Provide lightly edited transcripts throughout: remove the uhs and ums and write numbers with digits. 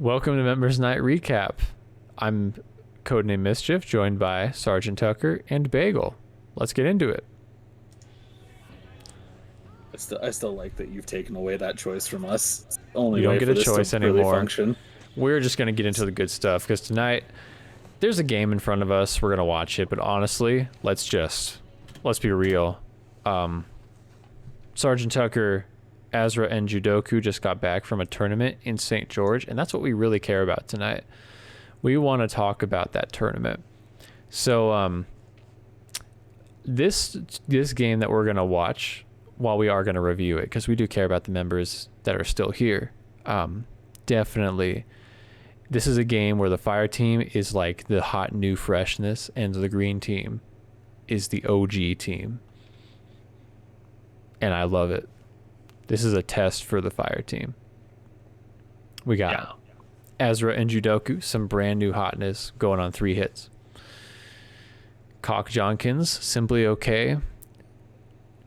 Welcome to Members Night Recap. I'm Codename Mischief, joined by Sergeant Tucker and Bagel. Let's get into it. I still like that you've taken away that choice from us. It's the only You don't way get for a this choice to anymore. really function. We're just going to get into the good stuff because tonight there's a game in front of us. We're going to watch it, but honestly, let's be real. Sergeant Tucker, Azra, and Judoku just got back from a tournament in St. George, and that's what we really care about tonight. We want to talk about that tournament. So this game that we're going to watch, while we are going to review it, because we do care about the members that are still here, definitely, this is a game where the fire team is like the hot new freshness, and the green team is the OG team. And I love it. This is a test for the fire team. We got Azra and Judoku, some brand new hotness, going on 3 hits. Cock Jonkins, simply okay,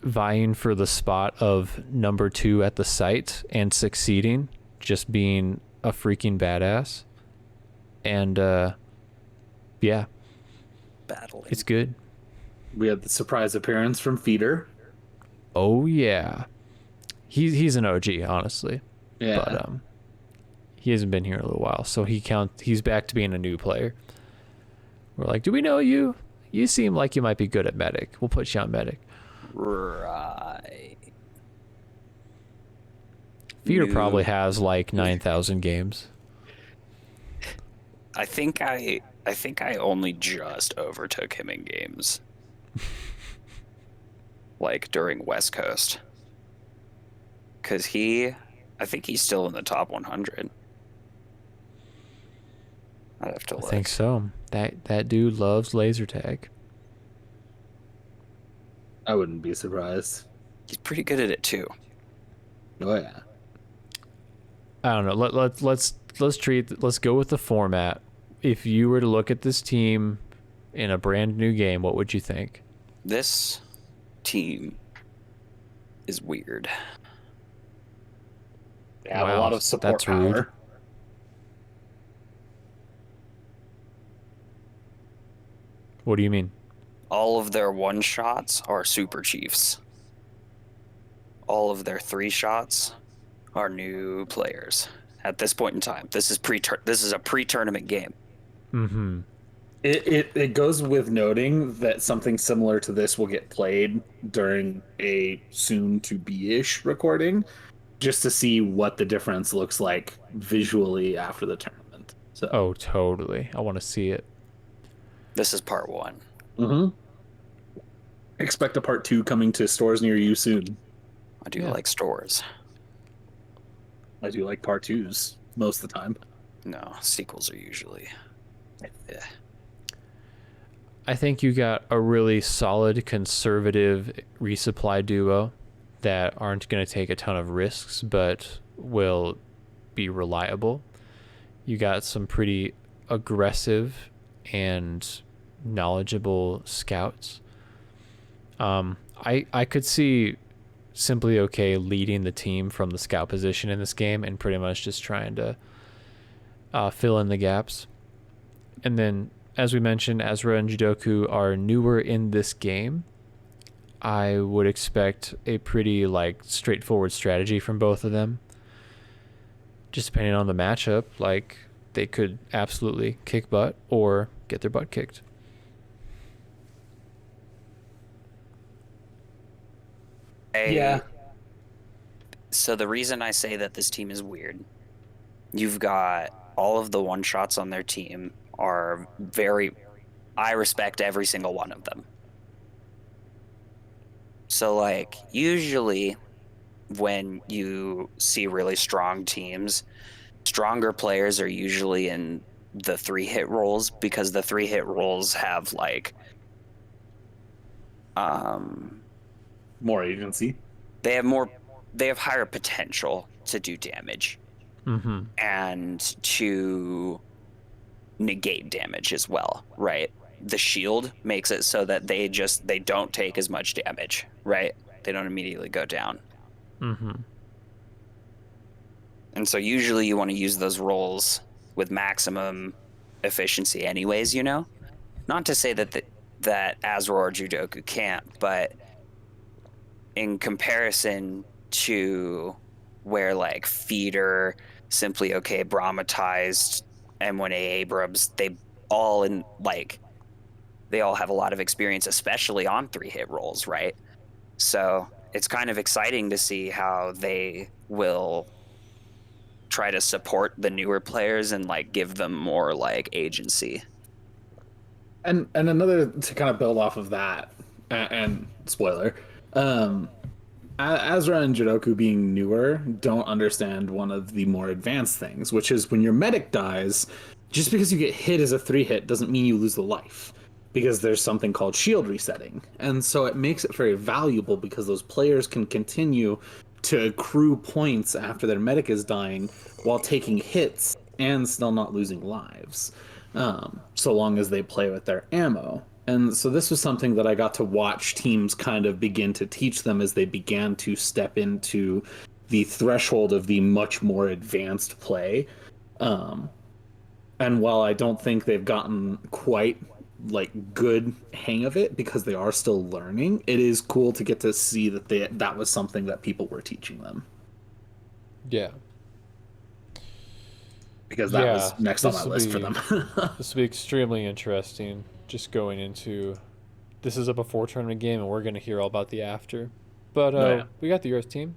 vying for the spot of number 2 at the site and succeeding, just being a freaking badass. And yeah, battling. It's good. We had the surprise appearance from Feeder. Oh yeah, he's an OG, honestly. Yeah. But he hasn't been here in a little while, so he's back to being a new player. We're like, do we know you? You seem like you might be good at medic. We'll put you on medic. Right. Feeder probably has like 9,000 games. I think I only just overtook him in games. Like during West Coast. Cause I think he's still in the top 100. I'd have to look. I think so. That dude loves laser tag. I wouldn't be surprised. He's pretty good at it too. Oh yeah. I don't know. Let's go with the format. If you were to look at this team in a brand new game, what would you think? This team is weird. They have a lot of support that's power. rude. What do you mean? All of their one shots are super chiefs. All of their 3 shots are new players. At this point in time, this is a pre-tournament game. Mm-hmm. It goes with noting that something similar to this will get played during a soon-to-be-ish recording, just to see what the difference looks like visually after the tournament. So. Oh, totally. I want to see it. This is part 1. Mm-hmm. Expect a part 2 coming to stores near you soon. I do like stores. I do like part 2s most of the time. No, sequels are usually... Yeah. I think you got a really solid conservative resupply duo that aren't going to take a ton of risks, but will be reliable. You got some pretty aggressive and knowledgeable scouts. I could see Simply Okay leading the team from the scout position in this game and pretty much just trying to fill in the gaps. And then, as we mentioned, Azra and Judoku are newer in this game. I would expect a pretty straightforward strategy from both of them. Just depending on the matchup, they could absolutely kick butt or get their butt kicked. Yeah. So the reason I say that this team is weird, you've got all of the one shots on their team are I respect every single one of them. So usually when you see really strong teams, stronger players are usually in the 3-hit roles because the 3-hit roles have more agency. They have higher potential to do damage. Mm-hmm. And to negate damage as well, right? The shield makes it so that they don't take as much damage, right? They don't immediately go down. Mm-hmm. And so usually you want to use those rolls with maximum efficiency anyways, you know? Not to say that that Azra or Judoku can't, but in comparison to where like Feeder, Simply Okay, Brahmatized, M1A Abrams, they all have a lot of experience, especially on 3-hit rolls, right? So it's kind of exciting to see how they will try to support the newer players and like give them more like agency. And another to kind of build off of that, and spoiler, um, Azra and Jiroku being newer don't understand one of the more advanced things, which is when your medic dies, just because you get hit as a 3-hit doesn't mean you lose the life, because there's something called shield resetting. And so it makes it very valuable because those players can continue to accrue points after their medic is dying while taking hits and still not losing lives, so long as they play with their ammo. And so this was something that I got to watch teams kind of begin to teach them as they began to step into the threshold of the much more advanced play. And while I don't think they've gotten quite like good hang of it because they are still learning, it is cool to get to see that that was something that people were teaching them. Yeah. Because that was next on my list for them. This will be extremely interesting. Just going into, this is a before tournament game, and we're going to hear all about the after. But we got the Earth team,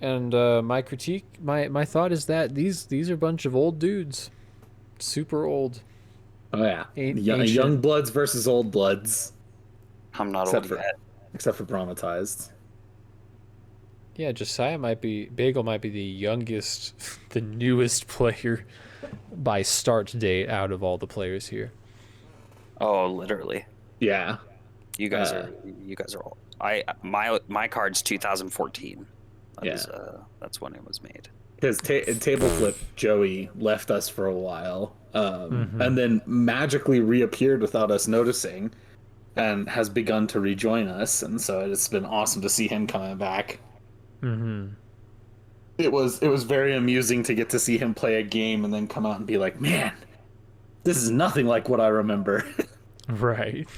and my critique, my thought is that these are a bunch of old dudes, super old. Oh yeah, young bloods versus old bloods. I'm not old yet, except for Brahmatized. Yeah, Bagel might be the youngest, the newest player by start date out of all the players here. Oh, literally. Yeah. You guys are old. My card's 2014. That's when it was made. Because Table Flip Joey left us for a while, and then magically reappeared without us noticing, and has begun to rejoin us. And so it's been awesome to see him coming back. Mm-hmm. It was very amusing to get to see him play a game and then come out and be like, man, this is nothing like what I remember. Right.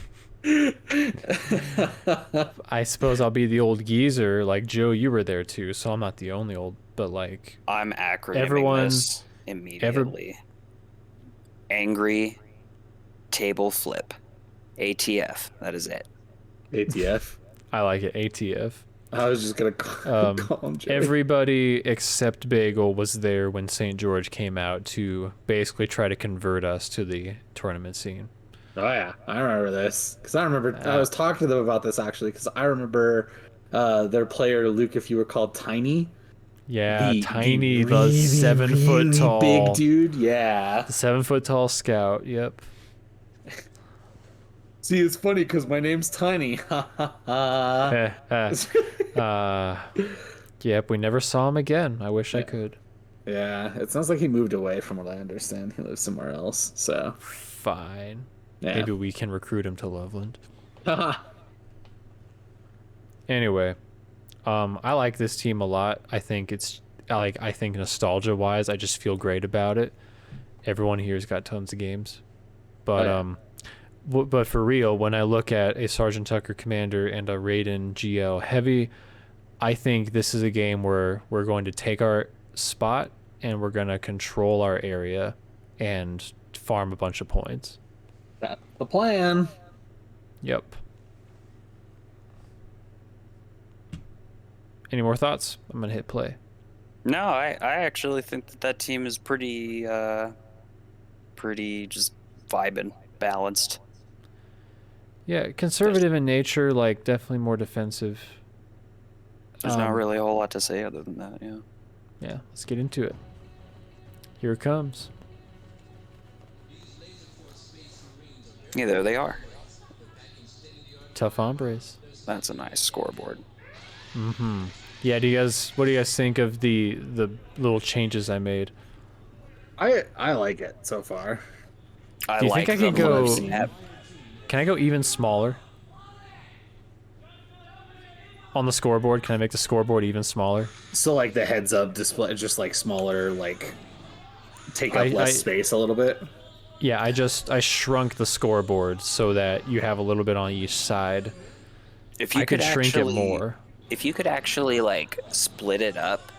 I suppose I'll be the old geezer. Like, Joe, you were there too, so I'm not the only old, but like... I'm acronyming this immediately. Angry Table Flip. ATF. That is it. ATF? I like it. ATF. I was just going to call him Joey. Everybody except Bagel was there when St. George came out to basically try to convert us to the tournament scene. Oh yeah, I remember this because I was talking to them about this actually because I remember their player Luke, if you were called Tiny. Yeah, Tiny, the really, 7 foot tall big dude. Yeah, the 7 foot tall scout. Yep. See, it's funny because my name's Tiny. Yep, we never saw him again. I wish I could. Yeah, it sounds like he moved away from what I understand. He lives somewhere else. So fine. Yeah. Maybe we can recruit him to Loveland. Anyway, I like this team a lot. I think nostalgia wise, I just feel great about it. Everyone here's got tons of games, but but for real, when I look at a Sergeant Tucker Commander and a Raiden GL Heavy, I think this is a game where we're going to take our spot and we're going to control our area and farm a bunch of points. That's the plan. Yep. Any more thoughts? I'm going to hit play. No, I actually think that team is pretty just vibing, balanced. Yeah, conservative in nature, like definitely more defensive. There's not really a whole lot to say other than that, yeah. Yeah, let's get into it. Here it comes. Yeah, there they are. Tough hombres. That's a nice scoreboard. Mm-hmm. Yeah, what do you guys think of the little changes I made? I like it so far. Do you think I can go? Can I go even smaller? On the scoreboard, can I make the scoreboard even smaller? So like the heads up display, just like smaller, like take up I less space a little bit. Yeah, I shrunk the scoreboard so that you have a little bit on each side. If you I could shrink it actually, more. if you could actually like split it up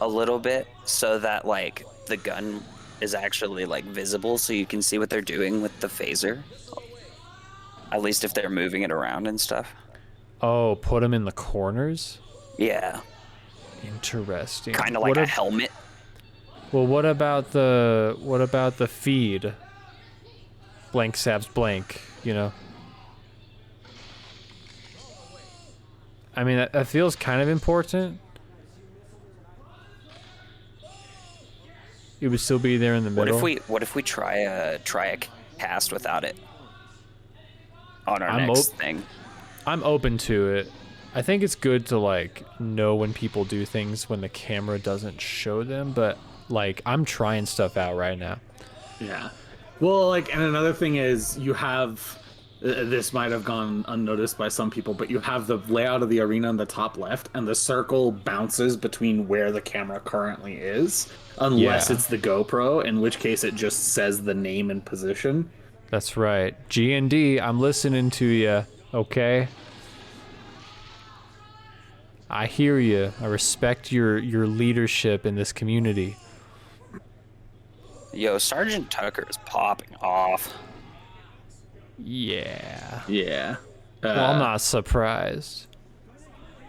a little bit so that like the gun is actually like visible so you can see what they're doing with the phaser. At least if they're moving it around and stuff. Oh, put them in the corners? Yeah. Interesting. Kind of like a helmet. Well, what about the feed? Blank sabs blank, you know? I mean, that feels kind of important. It would still be there in the middle. What if we try a cast without it on our I'm next thing? I'm open to it. I think it's good to like know when people do things when the camera doesn't show them, but like I'm trying stuff out right now. Yeah. Well, like, and another thing is you have this might have gone unnoticed by some people, but you have the layout of the arena in the top left, and the circle bounces between where the camera currently is, unless it's the GoPro, in which case it just says the name and position. That's right. G&D, I'm listening to you, okay? I hear you. I respect your leadership in this community. Yo, Sergeant Tucker is popping off. Yeah. Yeah. Well, I'm not surprised.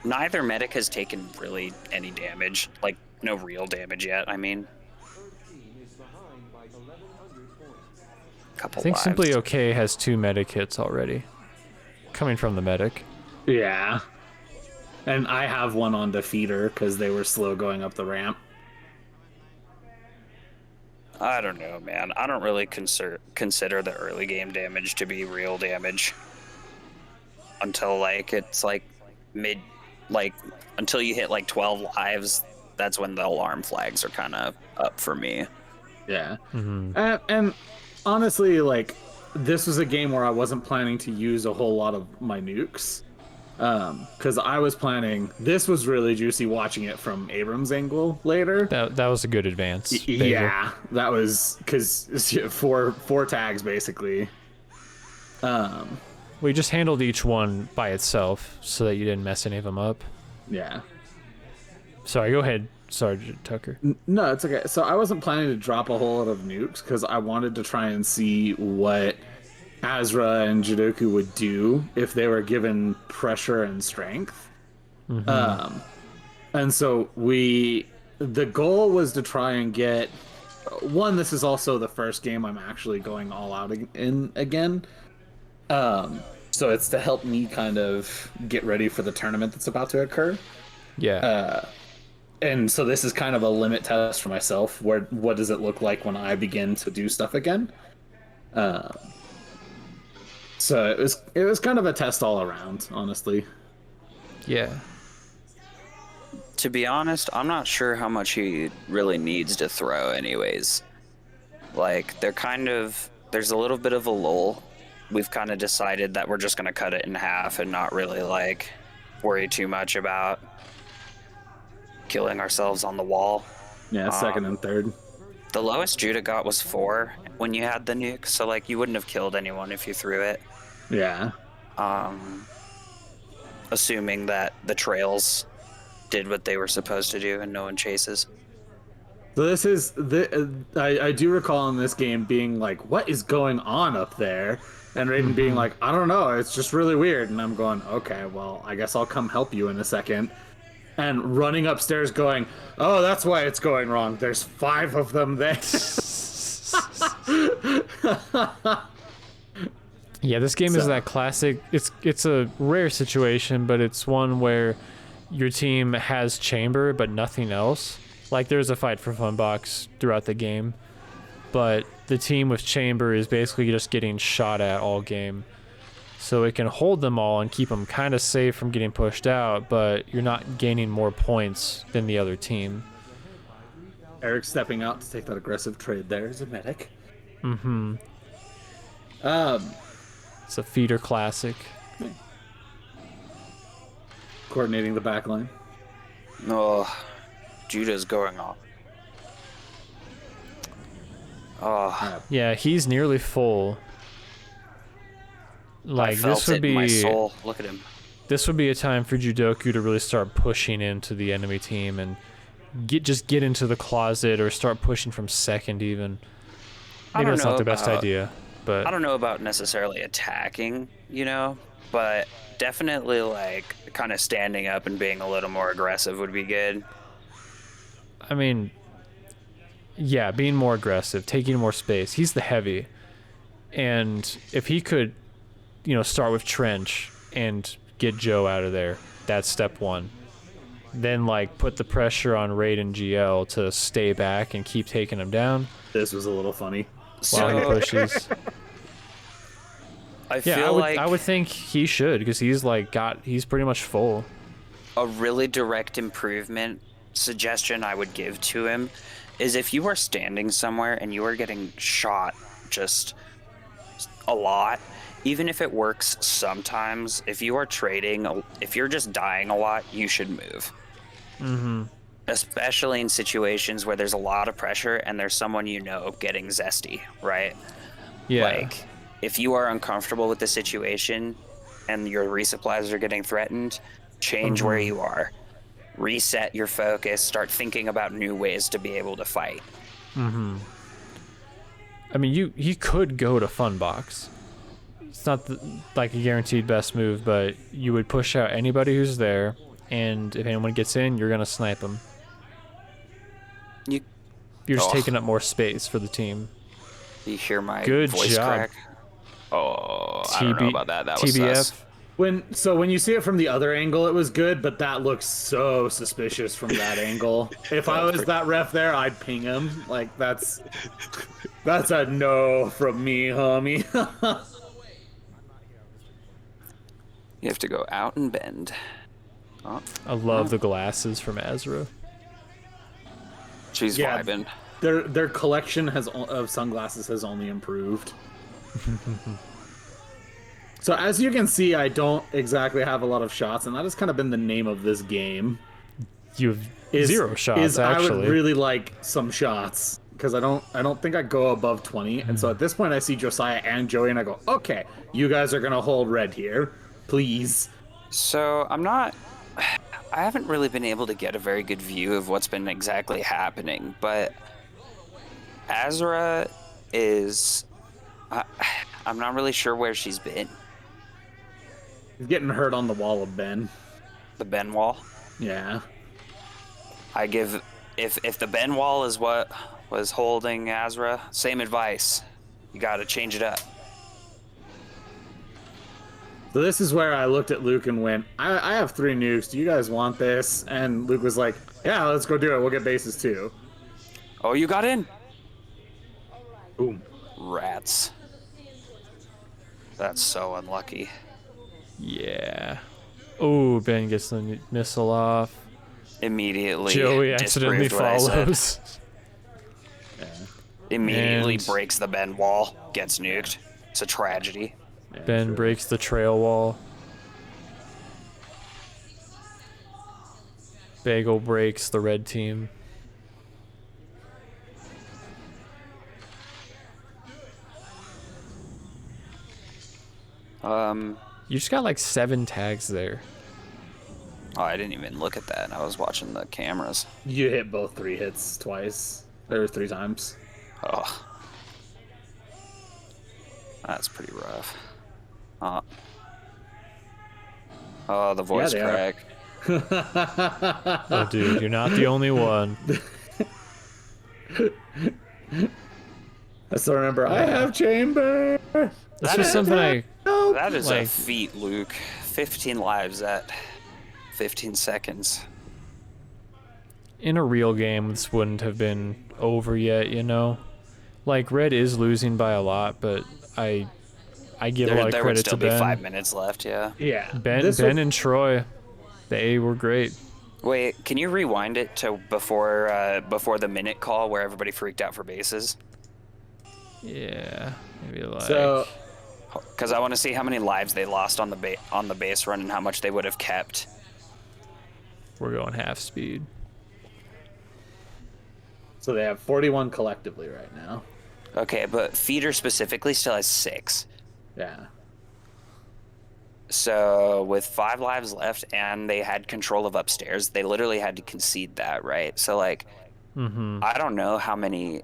Neither medic has taken really any damage. Like, no real damage yet, I mean. Couple I think lives. Simply Okay has 2 medic hits already. Coming from the medic. Yeah. And I have one on Defeater because they were slow going up the ramp. I don't know, man. I don't really consider the early game damage to be real damage until like it's like until you hit like 12 lives. That's when the alarm flags are kind of up for me. Yeah. And honestly, like, this was a game where I wasn't planning to use a whole lot of my nukes. Because I was planning, this was really juicy watching it from Abrams' angle later. That was a good advance. Yeah, that was because four tags basically. We just handled each one by itself so that you didn't mess any of them up. Yeah. Sorry, go ahead, Sergeant Tucker. No, it's okay. So I wasn't planning to drop a whole lot of nukes because I wanted to try and see what Azra and Jidoku would do if they were given pressure and strength. And so the goal was to try and get one. This is also the first game I'm actually going all out in again. So it's to help me kind of get ready for the tournament that's about to occur. Yeah. And so this is kind of a limit test for myself. What does it look like when I begin to do stuff again? So it was kind of a test all around, honestly. Yeah. To be honest, I'm not sure how much he really needs to throw anyways. Like, there's a little bit of a lull. We've kind of decided that we're just going to cut it in half and not really, like, worry too much about killing ourselves on the wall. Yeah, second and third. The lowest Judah got was 4 when you had the nuke, so, like, you wouldn't have killed anyone if you threw it. Yeah. Assuming that the trails did what they were supposed to do and no one chases. So this is I do recall in this game being like, what is going on up there? And Raiden being like, I don't know, it's just really weird. And I'm going, okay, well, I guess I'll come help you in a second. And running upstairs going, oh, that's why it's going wrong. There's 5 of them there. Yeah, this game is that classic. It's a rare situation, but it's one where your team has chamber but nothing else. Like, there's a fight for fun box throughout the game, but the team with chamber is basically just getting shot at all game. So it can hold them all and keep them kind of safe from getting pushed out, but you're not gaining more points than the other team. Eric stepping out to take that aggressive trade there as a medic. It's a feeder classic. coordinating the back line. Oh, Judah's going off. Oh, Yeah, he's nearly full. I felt this would it in my be soul. Look at him. this would be a time for Judoku to really start pushing into the enemy team and get into the closet or start pushing from second even. Maybe that's not the best idea, but I don't know about necessarily attacking, but definitely like kind of standing up and being a little more aggressive would be good. I mean, yeah, being more aggressive, taking more space. He's the heavy, and if he could, start with Trench and get Joe out of there, that's step one. Then put the pressure on Raid and GL to stay back and keep taking him down. This was a little funny. While he pushes. I feel I would think he should, because he's pretty much full. a really direct improvement suggestion I would give to him is if you are standing somewhere and you are getting shot just a lot, even if it works sometimes, if you are trading, if you're just dying a lot, you should move. Mm-hmm. Especially in situations where there's a lot of pressure and there's someone getting zesty, right? Yeah. If you are uncomfortable with the situation and your resupplies are getting threatened, change where you are. Reset your focus, start thinking about new ways to be able to fight. Mm-hmm. I mean, he could go to Funbox. It's not a guaranteed best move, but you would push out anybody who's there, and if anyone gets in, you're gonna snipe them. You're just taking up more space for the team. You hear my Good voice job. crack? Oh, I don't know about that. That was TBF. sus. When you see it from the other angle, it was good, but that looks so suspicious from that angle. If I was that ref there, I'd ping him. That's a no from me, homie. You have to go out and bend. Oh, I love the glasses from Azra. she's Yeah. vibing. Their collection of sunglasses has only improved. So as you can see, I don't exactly have a lot of shots, and that has kind of been the name of this game. You have zero shots, I actually. would really like some shots, because I don't think I go above 20. And so at this point I see Josiah and Joey and I go, okay, you guys are gonna hold red here, please. So I haven't really been able to get a very good view of what's been exactly happening, but Azra is, I'm not really sure where she's been. He's getting hurt on the wall of Ben. The Ben wall. Yeah. I give, if the Ben wall is what was holding Azra, same advice. You got to change it up. So this is where I looked at Luke and went, I have 3 nukes. Do you guys want this? And Luke was like, yeah, let's go do it. We'll get bases too. Oh, you got in. Boom. Rats. That's so unlucky. Yeah. Oh, Ben gets the missile off. Immediately. Joey accidentally disproved what I said. follows. Immediately And- breaks the Ben wall. Gets nuked. It's a tragedy. Yeah, Ben true. breaks the trail wall. Bagel breaks the red team. You just got 7 tags there. Oh, I didn't even look at that. I was watching the cameras. You hit both 3 hits twice. There were 3 times. Oh. That's pretty rough. Oh, the voice Yeah, they are. crack. Oh, dude, you're not the only one. I still remember, I have chamber. This was something I... That is a Like- feat, Luke. 15 lives at 15 seconds. In a real game, this wouldn't have been over yet, you know? Red is losing by a lot, but I give a lot of There would credit still to be Ben. 5 minutes left, yeah. Yeah. Ben and Troy, they were great. Wait, can you rewind it to before the minute call where everybody freaked out for bases? Yeah, maybe So, Because I want to see how many lives they lost on the base run and how much they would have kept. We're going half speed. So they have 41 collectively right now. Okay, but feeder specifically still has 6. Yeah. So with 5 lives left and they had control of upstairs, they literally had to concede that, right? So like, I don't know how many.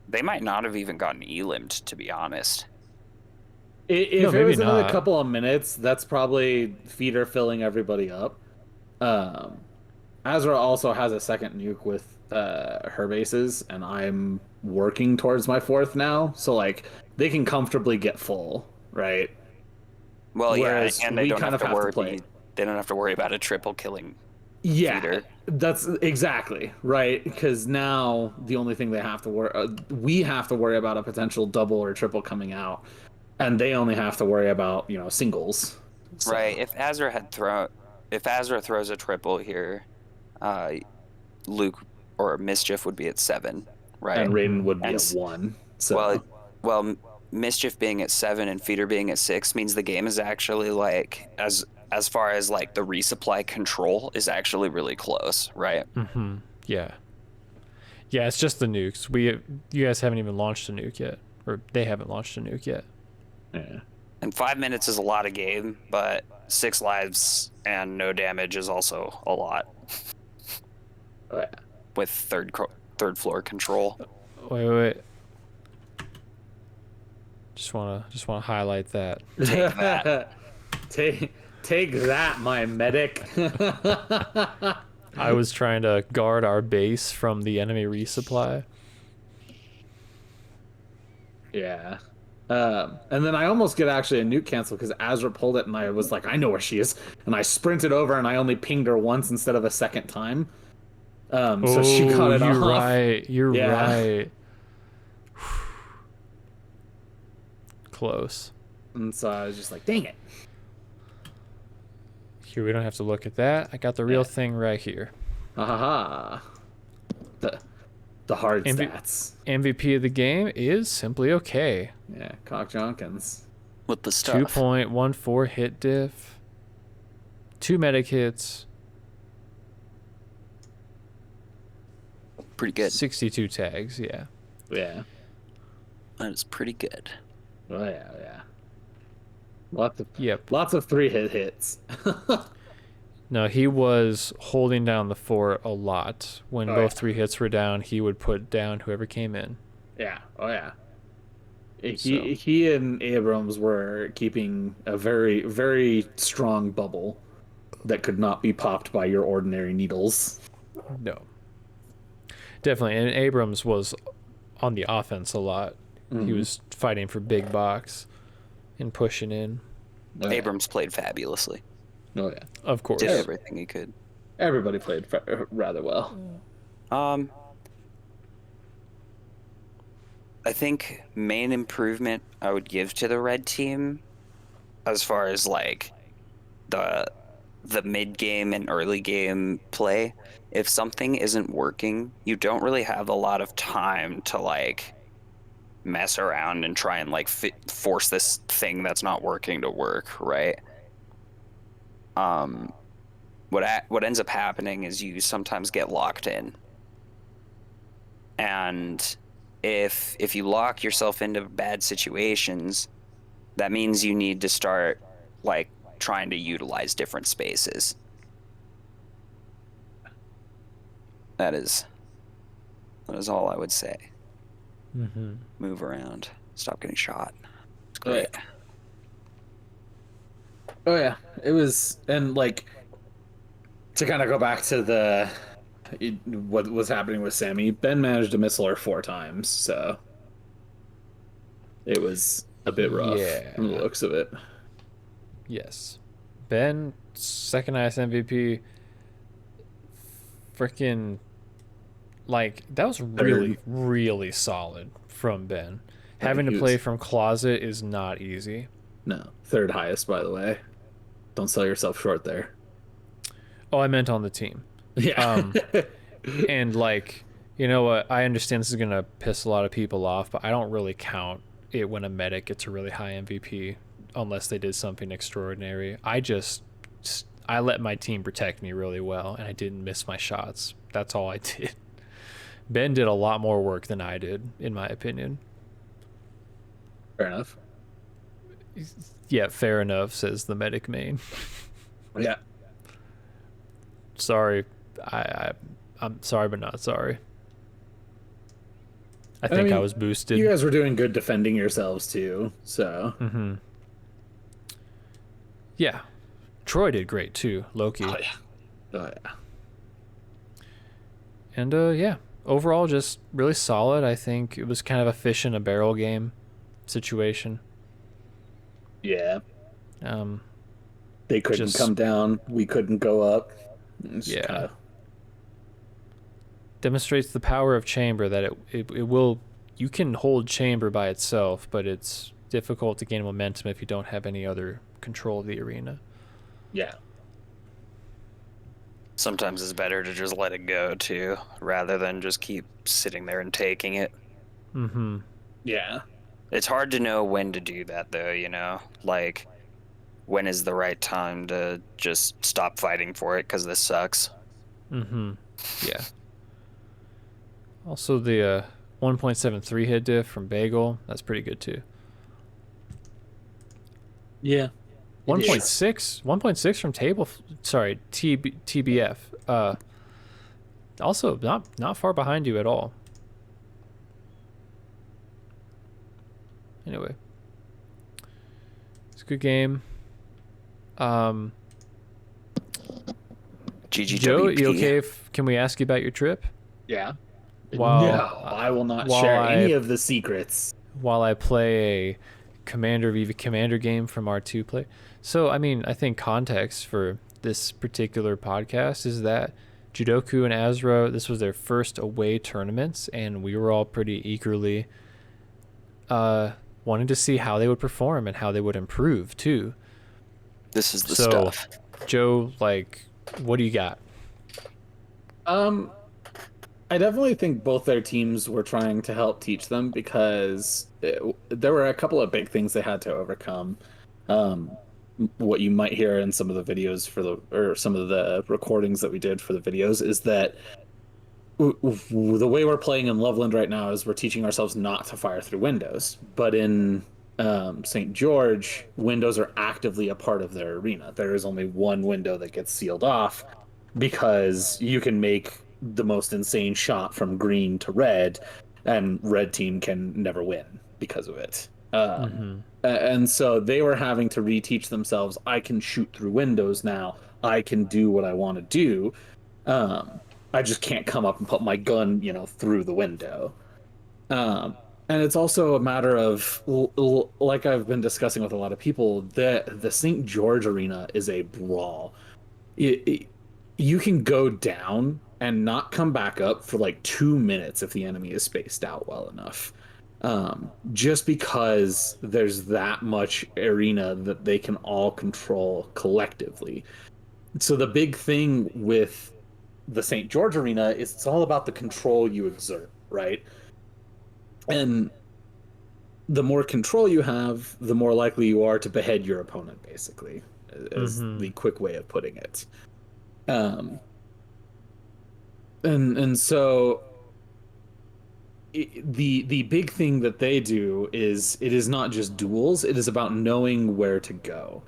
They might not have even gotten elimed, to be honest. If it was maybe another not. couple of minutes, that's probably feeder filling everybody up. Azra also has a second nuke with her bases, and I'm working towards my 4th now, so like they can comfortably get full, right? Well, Whereas yeah, and they we don't kind have of to have to worry. play. They don't have to worry about a triple killing Yeah, feeder. that's exactly right. Because now the only thing they have to worry, we have to worry about a potential double or triple coming out, and they only have to worry about singles. So, Right. If Azra throws a triple here, Luke or Mischief would be at 7, right? and Raiden would be And at 1. So well, Mischief being at 7 and Feeder being at 6 means the game is actually like as far as like the resupply control is actually really close, right? Yeah. Yeah, it's just the nukes. You guys haven't even launched a nuke yet, or they haven't launched a nuke yet. yeah. And 5 minutes is a lot of game, but 6 lives and no damage is also a lot Oh, yeah. with third floor control. Wait. Just wanna highlight that. Take that. Take that, my medic. I was trying to guard our base from the enemy resupply. Yeah. And then I almost get actually a nuke cancel because Azra pulled it, and I was like, I know where she is, and I sprinted over, and I only pinged her once instead of a second time. So she got it you're off. right. You're Yeah. right. Close. And so I was just like, dang it. Here, we don't have to look at that. I got the real thing right here. Ha ha ha. The hard MV stats. MVP of the game is simply okay. Yeah, Cock Jonkins. With the stuff. 2.14 hit diff. 2 medic hits. Pretty good. 62 tags, yeah. Yeah. That is pretty good. Oh yeah. Lots of 3-hit hits. No, he was holding down the fort a lot. When both 3 hits were down, he would put down whoever came in. Yeah. Oh yeah. He and Abrams were keeping a very, very strong bubble that could not be popped by your ordinary needles. No. Definitely. And Abrams was on the offense a lot. He was fighting for big box and pushing in. Oh, yeah. Abrams played fabulously. Oh yeah. Of course. Did everything he could. Everybody played rather well. I think main improvement I would give to the red team, as far as like the mid game and early game play, if something isn't working, you don't really have a lot of time to like mess around and try and like force this thing that's not working to work, right? What ends up happening is you sometimes get locked in, and if you lock yourself into bad situations, that means you need to start like trying to utilize different spaces. That is all I would say. Move around. Stop getting shot. It's great. Oh yeah, it was, and like to kind of go back to what was happening with Sammy. Ben managed to missile her 4 times, so it was a bit rough from the looks of it. Yes. Ben, second highest MVP. Freaking, like, that was really, really solid from Ben. Having to play from closet is not easy. No, 3rd highest, by the way. Don't sell yourself short there. Oh, I meant on the team. Yeah. And, like, you know what? I understand this is going to piss a lot of people off, but I don't really count it when a medic gets a really high MVP unless they did something extraordinary. I I let my team protect me really well, and I didn't miss my shots. That's all I did. Ben did a lot more work than I did, in my opinion. Fair enough. Yeah, fair enough, says the medic main. Yeah. Sorry, I'm sorry, but not sorry. I think I mean, was boosted. You guys were doing good defending yourselves too, so. Mm-hmm. Yeah, Troy did great too. Loki. Oh yeah. Oh yeah. And yeah, overall just really solid. I think it was kind of a fish in a barrel game situation. Yeah. Um, They couldn't just come down. We couldn't go up. Yeah. Kinda... demonstrates the power of chamber, that it will, you can hold chamber by itself, but it's difficult to gain momentum if you don't have any other control of the arena. Yeah. Sometimes it's better to just let it go too, rather than just keep sitting there and taking it. Mm-hmm. Yeah. It's hard to know when to do that though, like when is the right time to just stop fighting for it because this sucks. Mm-hmm. Yeah. Also the 1.73 hit diff from Bagel, that's pretty good too. Yeah. 1.6 from TBF. Also not far behind you at all. Anyway, it's a good game. GGWP. Joe, you okay? Can we ask you about your trip? Yeah. While, no, I will not share any of the secrets. While I play a Commander v Commander game from our 2 play. So, I mean, I think context for this particular podcast is that Judoku and Azra, this was their first away tournaments, and we were all pretty eagerly wanting to see how they would perform and how they would improve too. This is the stuff. Joe, like, what do you got? I definitely think both their teams were trying to help teach them, because there were a couple of big things they had to overcome. What you might hear in some of the videos or some of the recordings that we did for the videos is that the way we're playing in Loveland right now is we're teaching ourselves not to fire through windows. But in St. George, windows are actively a part of their arena. There is only one window that gets sealed off, because you can make the most insane shot from green to red, and red team can never win because of it. And so they were having to reteach themselves, I can shoot through windows now. I can do what I want to do. I just can't come up and put my gun, through the window. And it's also a matter of, like I've been discussing with a lot of people, that the St. George arena is a brawl. You can go down and not come back up for like 2 minutes if the enemy is spaced out well enough. Just because there's that much arena that they can all control collectively. So the big thing with the St. George arena is it's all about the control you exert, right? And the more control you have, the more likely you are to behead your opponent, basically, is the quick way of putting it. And so the big thing that they do is, it is not just duels, it is about knowing where to go.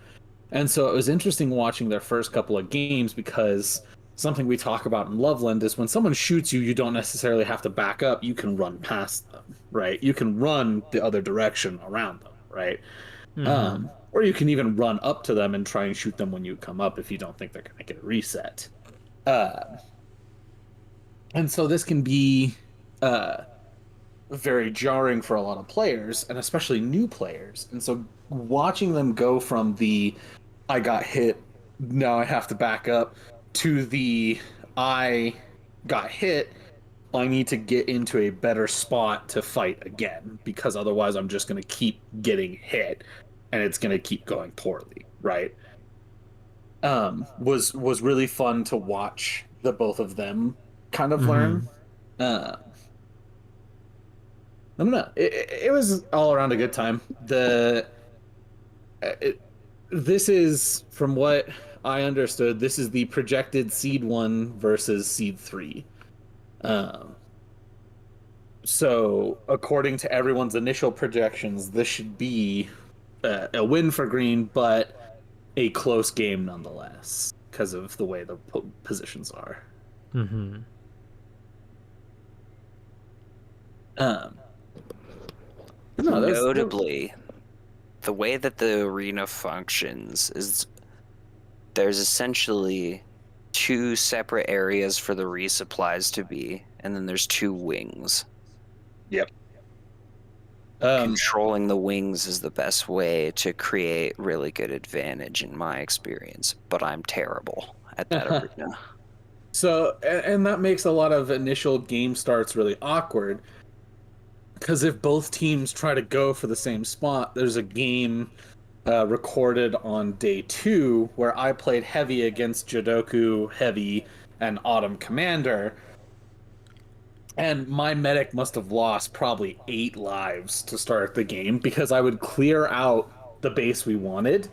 And so it was interesting watching their first couple of games, because something we talk about in Loveland is when someone shoots you, you don't necessarily have to back up, you can run past them, right? You can run the other direction around them, right? Or you can even run up to them and try and shoot them when you come up if you don't think they're going to get a reset. And so this can be very jarring for a lot of players, and especially new players. And so watching them go from the I got hit, now I have to back up, to the I got hit, I need to get into a better spot to fight again, because otherwise I'm just going to keep getting hit and it's going to keep going poorly, right? Was really fun to watch the both of them kind of learn. I don't know. It was all around a good time. this is, from what I understood, this is the projected Seed 1 versus Seed 3. Um, so, according to everyone's initial projections, this should be a win for Green, but a close game nonetheless, because of the way the positions are. Mm-hmm. Um, no, Notably, the way that the arena functions is there's essentially two separate areas for the resupplies to be, and then there's two wings. Yep. Controlling the wings is the best way to create really good advantage in my experience, but I'm terrible at that arena. So, and that makes a lot of initial game starts really awkward, because if both teams try to go for the same spot, there's a game recorded on day 2 where I played heavy against Jodoku Heavy and Autumn Commander, and my medic must have lost probably 8 lives to start the game because I would clear out the base we wanted,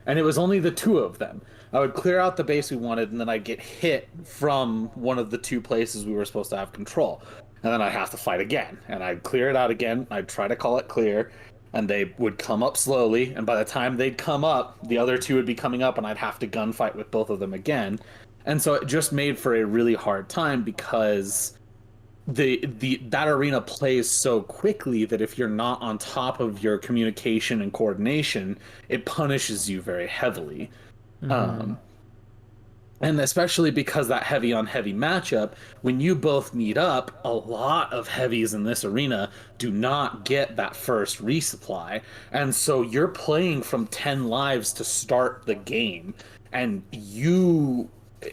and it was only the 2 of them. I would clear out the base we wanted, and then I'd get hit from one of the 2 places we were supposed to have control. And then I'd have to fight again. And I'd clear it out again. I'd try to call it clear, and they would come up slowly. And by the time they'd come up, the other 2 would be coming up, and I'd have to gunfight with both of them again. And so it just made for a really hard time because that arena plays so quickly that if you're not on top of your communication and coordination, it punishes you very heavily. Mm-hmm. And especially because that heavy on heavy matchup, when you both meet up, a lot of heavies in this arena do not get that first resupply. And so you're playing from 10 lives to start the game. And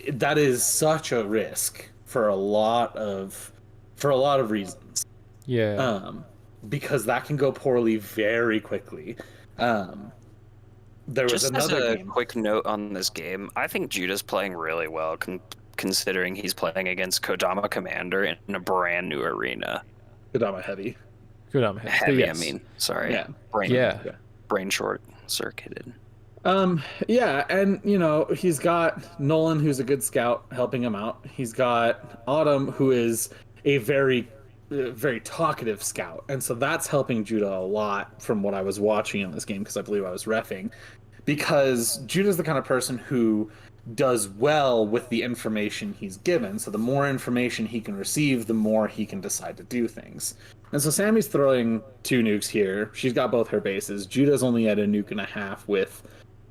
that is such a risk for a lot of reasons. Yeah. Because that can go poorly very quickly. There was Just as another a game. quick note on this game, I think Judah's playing really well, considering he's playing against Kodama Commander in a brand new arena. Kodama Heavy. Good on him. Heavy, Yes. I mean. Sorry. Yeah. Brain short circuited. Yeah, and he's got Nolan, who's a good scout, helping him out. He's got Autumn, who is a very very talkative scout, and so that's helping Judah a lot from what I was watching in this game, because I believe I was reffing, because Judah's the kind of person who does well with the information he's given. So the more information he can receive, the more he can decide to do things. And so Sammy's throwing 2 nukes here. She's got both her bases. Judah's only at a nuke and a half with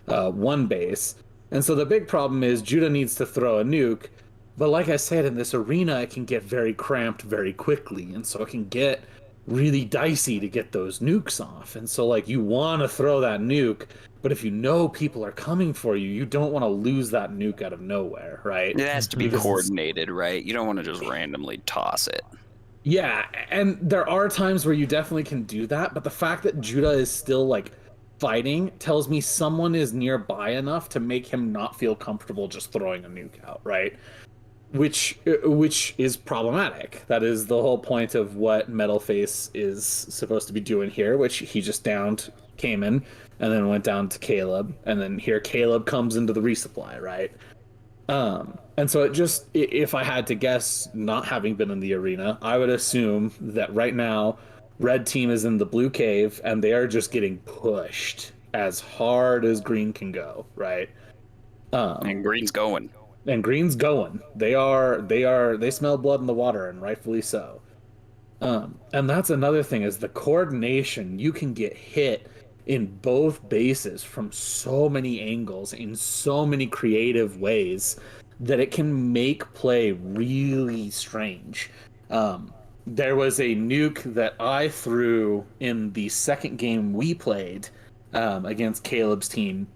1 base. And so the big problem is Judah needs to throw a nuke. But like I said, in this arena, it can get very cramped very quickly. And so it can get really dicey to get those nukes off. And so, like, you want to throw that nuke, but if you know people are coming for you, you don't want to lose that nuke out of nowhere, right? It has to be Because coordinated, right? You don't want to just randomly toss it. yeah, and there are times where you definitely can do that, but the fact that Judah is still, like, fighting tells me someone is nearby enough to make him not feel comfortable just throwing a nuke out, right? Which is problematic. That is the whole point of what Metalface is supposed to be doing here, which he just downed Cayman and then went down to Caleb, and then here Caleb comes into the resupply, right? And so if I had to guess, not having been in the arena, I would assume that right now red team is in the blue cave and they are just getting pushed as hard as green can go, right? And green's going. And green's going. They smell blood in the water, and rightfully so. And that's another thing, is the coordination. You can get hit in both bases from so many angles, in so many creative ways, that it can make play really strange. There was a nuke that I threw in the second game we played against Caleb's team,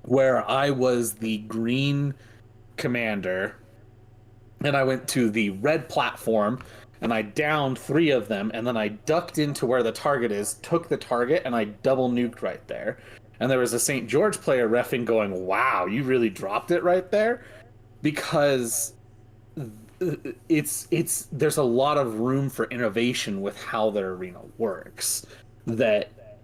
where I was the green commander, and I went to the red platform and I downed 3 of them, and then I ducked into where the target is, took the target, and I double nuked right there. And there was a St. George player reffing going, wow, you really dropped it right there? Because there's a lot of room for innovation with how their arena works, that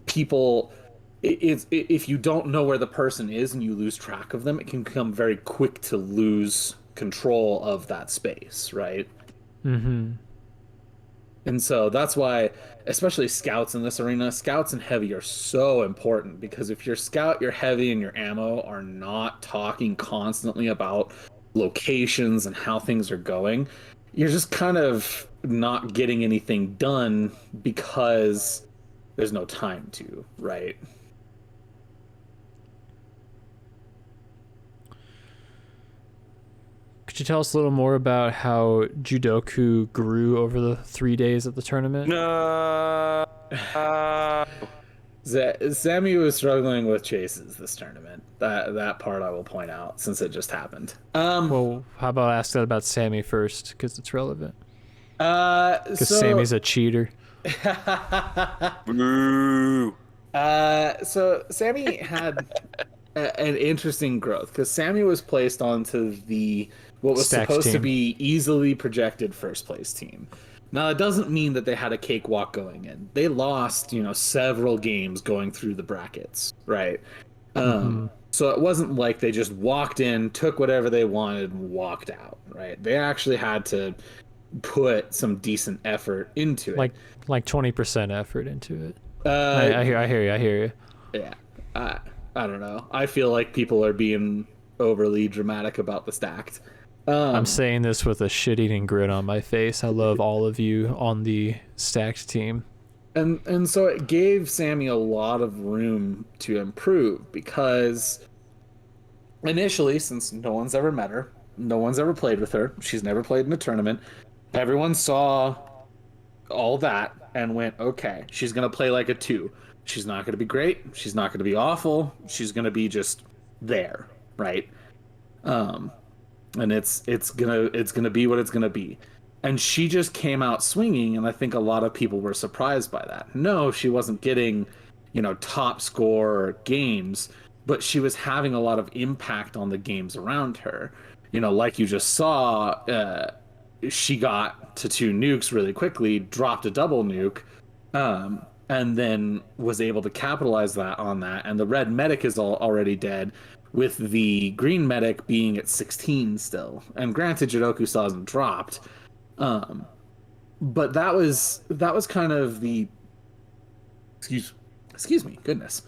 people if you don't know where the person is and you lose track of them, it can become very quick to lose control of that space, right? Mm-hmm. And so that's why, especially scouts in this arena, scouts and heavy are so important because if your scout, your heavy, and your ammo are not talking constantly about locations and how things are going, you're just kind of not getting anything done because there's no time to, right? Could you tell us a little more about how Judoku grew over the 3 days of the tournament? No. Sammy was struggling with chases this tournament. That part I will point out since it just happened. Well, how about I ask that about Sammy first, because it's relevant. Because So Sammy's a cheater. Boo. so Sammy had an interesting growth because Sammy was placed onto the what was Stacked supposed to team. be easily projected first place team. Now it doesn't mean that they had a cakewalk going in. They lost, several games going through the brackets, right? Mm-hmm. So it wasn't like they just walked in, took whatever they wanted, and walked out, right? They actually had to put some decent effort into it. Like 20% effort into it. Uh, I hear you. yeah, I don't know. I feel like people are being overly dramatic about the stacked. I'm saying this with a shit-eating grin on my face. I love all of you on the stacked team. And so it gave Sammy a lot of room to improve because initially, since no one's ever met her, no one's ever played with her, she's never played in a tournament, everyone saw all that and went, okay, she's going to play like a two. She's not going to be great. She's not going to be awful. She's going to be just there, right? Um, and it's gonna be what it's gonna be. And she just came out swinging, and I think a lot of people were surprised by that. No, she wasn't getting, top score games, but she was having a lot of impact on the games around her. Like you just saw, she got to two nukes really quickly, dropped a double nuke, and then was able to capitalize that on that. And the red medic is already dead, with the green medic being at 16 still. And granted, Jiroku still hasn't dropped, um, but that was kind of the excuse excuse me, goodness,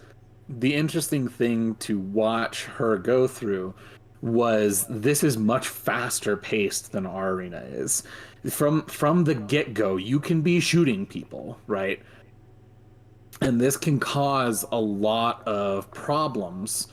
the interesting thing to watch her go through was this is much faster paced than our arena is. From the get go, you can be shooting people, right? And this can cause a lot of problems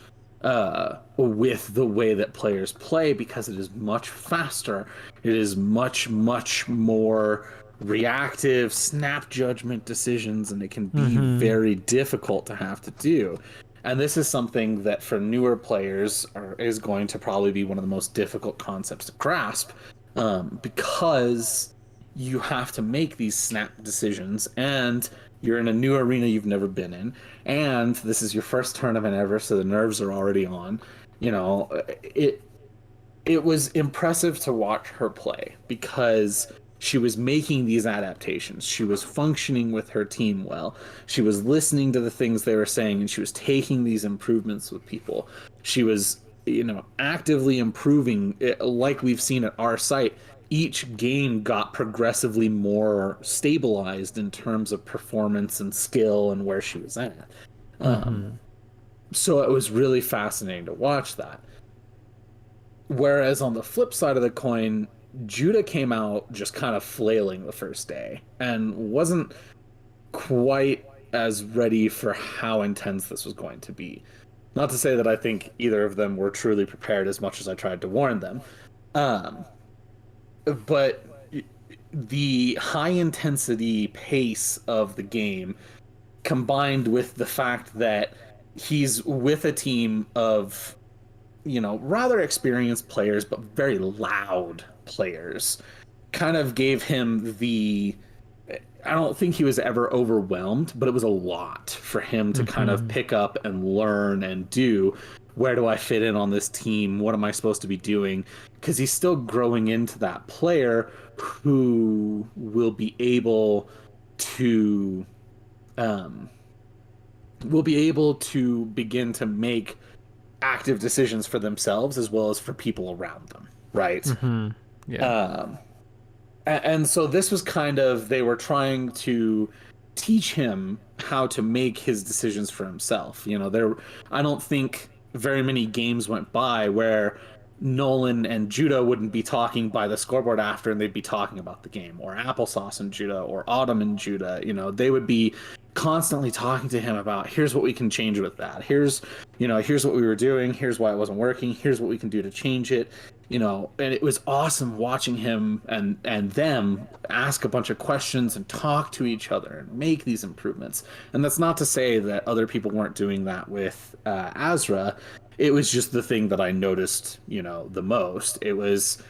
with the way that players play because it is much faster. It is much, much more reactive, snap judgment decisions, and it can be very difficult to have to do. And this is something that for newer players is going to probably be one of the most difficult concepts to grasp because you have to make these snap decisions and you're in a new arena you've never been in, and this is your first tournament ever, so the nerves are already on. It it was impressive to watch her play because she was making these adaptations. She was functioning with her team well. She was listening to the things they were saying and she was taking these improvements with people. She was, actively improving like we've seen at our site. Each game got progressively more stabilized in terms of performance and skill and where she was at. So it was really fascinating to watch that. Whereas on the flip side of the coin, Judah came out just kind of flailing the first day and wasn't quite as ready for how intense this was going to be. Not to say that I think either of them were truly prepared as much as I tried to warn them. Um, but the high intensity pace of the game combined with the fact that he's with a team of rather experienced players, but very loud players, kind of gave him the. I don't think he was ever overwhelmed, but it was a lot for him to kind of pick up and learn and do. Where do I fit in on this team? What am I supposed to be doing? Because he's still growing into that player who will be able to will be able to begin to make active decisions for themselves as well as for people around them, right? Mm-hmm. Yeah. Um, and so this was kind of, they were trying to teach him how to make his decisions for himself. You know, I don't think very many games went by where Nolan and Judah wouldn't be talking by the scoreboard after, and they'd be talking about the game, or Applesauce and Judah, or Autumn and Judah. You know, they would be constantly talking to him about, here's what we can change with that. Here's what we were doing. Here's why it wasn't working. Here's what we can do to change it. You know, and it was awesome watching him and them ask a bunch of questions and talk to each other and make these improvements. And that's not to say that other people weren't doing that with Azra. It was just the thing that I noticed, the most. It was,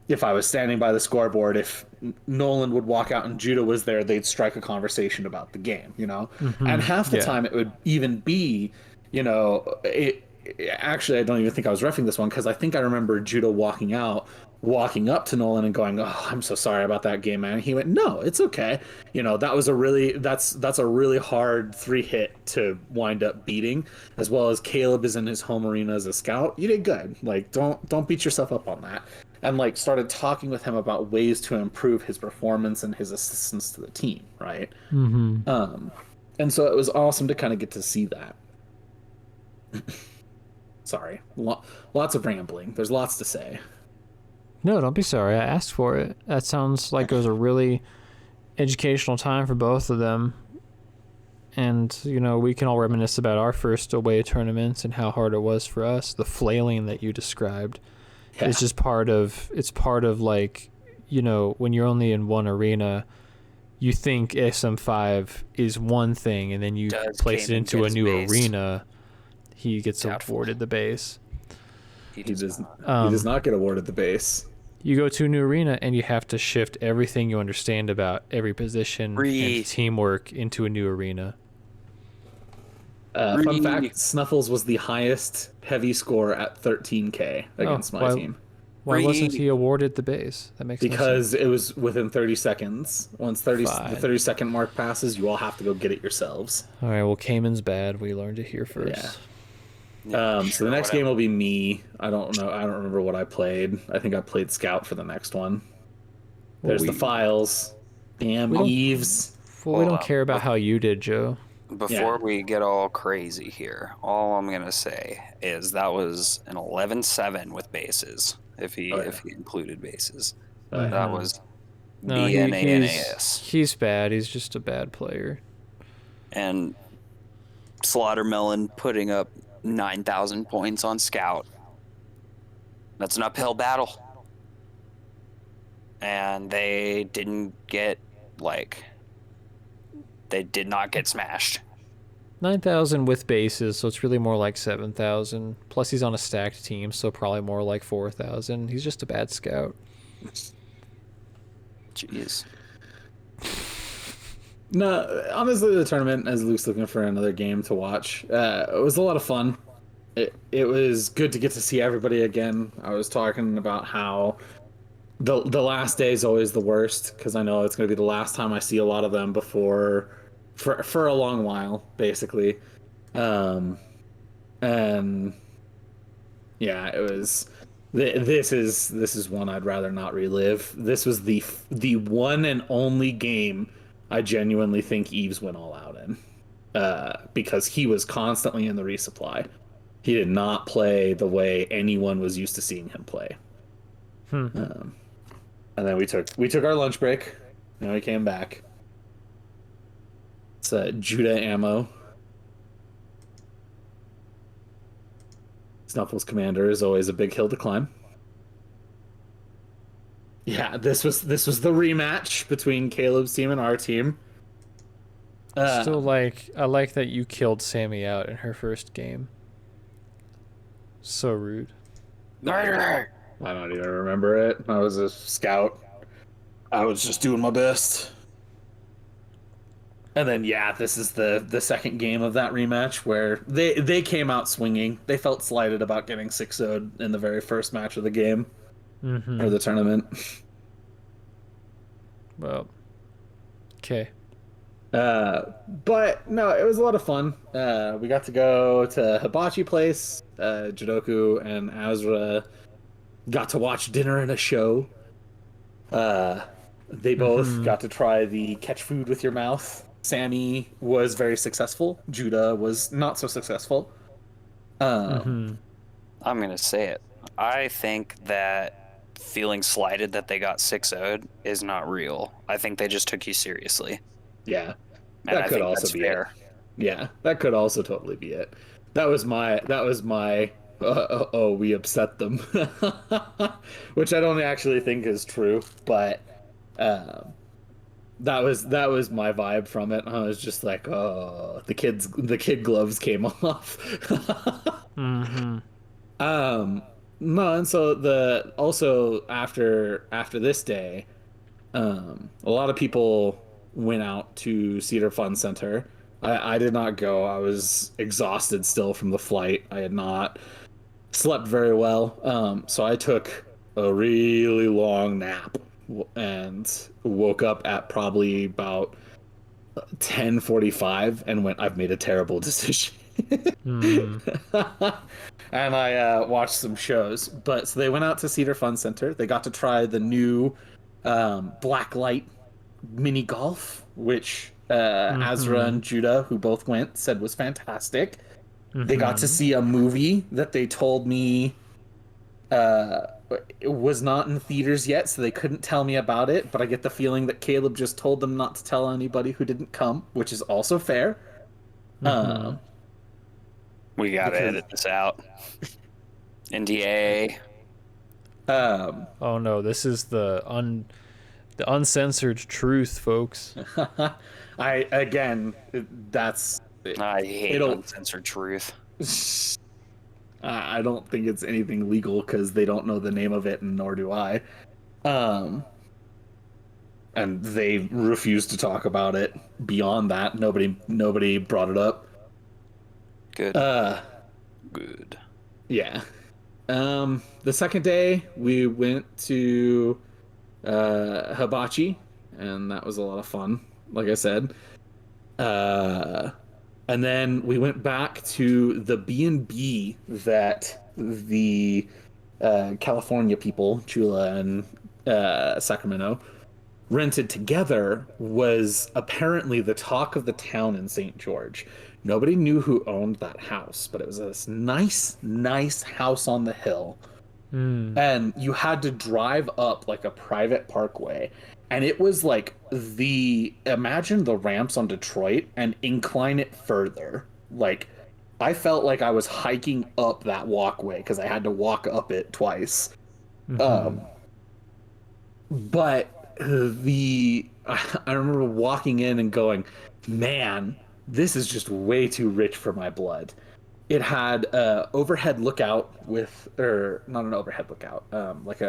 if I was standing by the scoreboard, if Nolan would walk out and Judah was there, they'd strike a conversation about the game, Mm-hmm. And half the Yeah. time it would even be, actually, I don't even think I was reffing this one, because I think I remember Judah walking up to Nolan and going, "Oh, I'm so sorry about that game, man." He went, "No, it's okay." That's a really hard 3-hit to wind up beating, as well as Caleb is in his home arena as a scout. You did good. Like, don't beat yourself up on that. And like started talking with him about ways to improve his performance and his assistance to the team, right? Mm-hmm. And so it was awesome to kind of get to see that. Sorry, lots of rambling. There's lots to say. No, don't be sorry. I asked for it. That sounds like it was a really educational time for both of them. And, we can all reminisce about our first away tournaments and how hard it was for us. The flailing that you described is just part of like, when you're only in one arena, you think SM5 is one thing, and then you place it into a new arena, he gets awarded the base. He does not get awarded the base. You go to a new arena and you have to shift everything you understand about every position and teamwork into a new arena. Fun fact, Snuffles was the highest heavy score at 13k against my team. Why wasn't he awarded the base? That makes because no sense. It was within 30 seconds. Once the 30-second mark passes, you all have to go get it yourselves. All right, well, Cayman's bad. We learned it here first. Yeah. So the next game will be me. I don't know. I don't remember what I played. I think I played Scout for the next one. There's the files. Damn Eves. Well, we don't care about how you did, Joe. Before we get all crazy here, all I'm going to say is that was an 11-7 with bases, if he included bases. That was BNANAS. He's bad. He's just a bad player. And Slaughtermelon putting up 9,000 points on Scout. That's an uphill battle. And they didn't get, they did not get smashed. 9,000 with bases, so it's really more like 7,000. Plus, he's on a stacked team, so probably more like 4,000. He's just a bad scout. Jeez. No, honestly, the tournament, as Luke's looking for another game to watch, it was a lot of fun. It was good to get to see everybody again. I was talking about how the last day is always the worst, because I know it's going to be the last time I see a lot of them for a long while, basically. And yeah, it was. This is one I'd rather not relive. This was the one and only game I genuinely think Eves went all out in, because he was constantly in the resupply. He did not play the way anyone was used to seeing him play. And then we took our lunch break. And we came back. It's Judah ammo. Snuffles Commander is always a big hill to climb. Yeah, this was the rematch between Caleb's team and our team. Still, I like that you killed Sammy out in her first game. So rude. I don't even remember it. I was a scout. I was just doing my best. And then, yeah, this is the second game of that rematch where they came out swinging. They felt slighted about getting 6-0'd in the very first match of the game, or the tournament. Well, okay. But no, it was a lot of fun. We got to go to Hibachi Place. Jidoku and Azra got to watch dinner and a show. Uh, they both Mm-hmm. got to try the catch food with your mouth. Sammy was very successful. Judah was not so successful. Um, Mm-hmm. I'm gonna say it. I think that feeling slighted that they got 6-0'd is not real. I think they just took you seriously, yeah, and that I could think also that's be it. fair. Yeah, that could also totally be it. That was my oh, we upset them. Which I don't actually think is true, but um that was my vibe from it. I was just like, oh, the kid gloves came off. Mm-hmm. um no, and so the also after this day, a lot of people went out to Cedar Fun Center. I did not go. I was exhausted still from the flight. I had not slept very well. So I took a really long nap and woke up at probably about 10:45 and went, I've made a terrible decision. Mm-hmm. And I watched some shows. But so they went out to Cedar Fun Center. They got to try the new black light mini golf, which Azra Mm-hmm. and Judah, who both went, said was fantastic. They got to Mm-hmm. see a movie that they told me uh, it was not in theaters yet, so they couldn't tell me about it. But I get the feeling that Caleb just told them not to tell anybody who didn't come, which is also fair. Mm-hmm. Um, We gotta because edit this out. NDA. um, Oh no, this is the uncensored truth, folks. I again, that's I hate it'll. uncensored truth. I don't think it's anything legal because they don't know the name of it, and nor do I. Um, and they refuse to talk about it. Beyond that, nobody brought it up. Good. Uh, Good. yeah. The second day we went to Hibachi, and that was a lot of fun. Like I said, uh, and then we went back to the B&B that the California people, Chula and Sacramento, rented together. Was apparently the talk of the town in St. George. Nobody knew who owned that house, but it was this nice house on the hill, Mm. and you had to drive up like a private parkway, and it was like the imagine the ramps on Detroit and incline it further. Like I felt like I was hiking up that walkway because I had to walk up it twice. Mm-hmm. um but the I remember walking in and going, man, this is just way too rich for my blood. It had a overhead lookout with, or not an overhead lookout, like an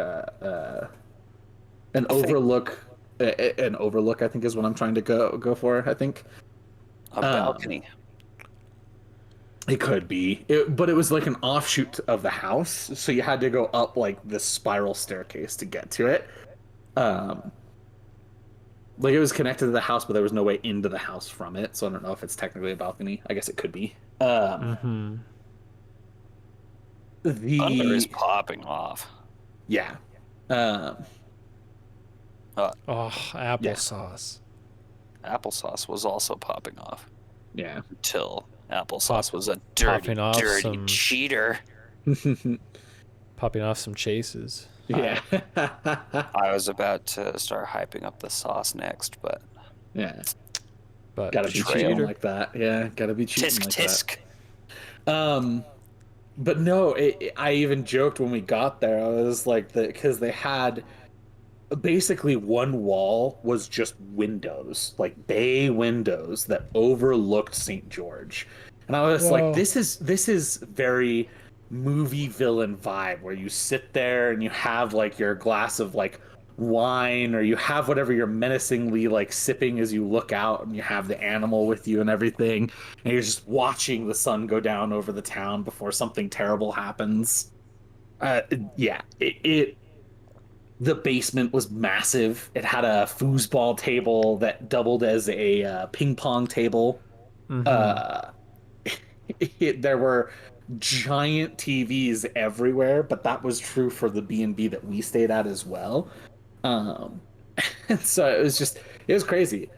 I think overlook. An overlook, I think, is what I'm trying to go for. I think a um, balcony. it could be, but it was like an offshoot of the house, so you had to go up like this spiral staircase to get to it. Um, like it was connected to the house, but there was no way into the house from it. So I don't know if it's technically a balcony. I guess it could be. Mm-hmm. Thunder is The popping off. Yeah. Um, Oh, yeah. applesauce. Applesauce was also popping off Yeah. until applesauce Pop- was a dirty, popping off dirty some- cheater. Popping off some chases. Yeah. I was about to start hyping up the sauce next, but Yeah. But Gotta be Betrayal. cheating like that. Yeah. Gotta be cheating tisk like tisk. that. But no, I even joked when we got there. I was like, because they had basically one wall was just windows, like bay windows that overlooked St. George. And I was like, Whoa. this is very movie villain vibe where you sit there and you have like your glass of like wine, or you have whatever you're menacingly like sipping as you look out, and you have the animal with you and everything, and you're just watching the sun go down over the town before something terrible happens. Yeah, it The basement was massive. It had a foosball table that doubled as a ping pong table. Mm-hmm. Uh, there were giant TVs everywhere, but that was true for the B&B that we stayed at as well. Um, and so it was crazy.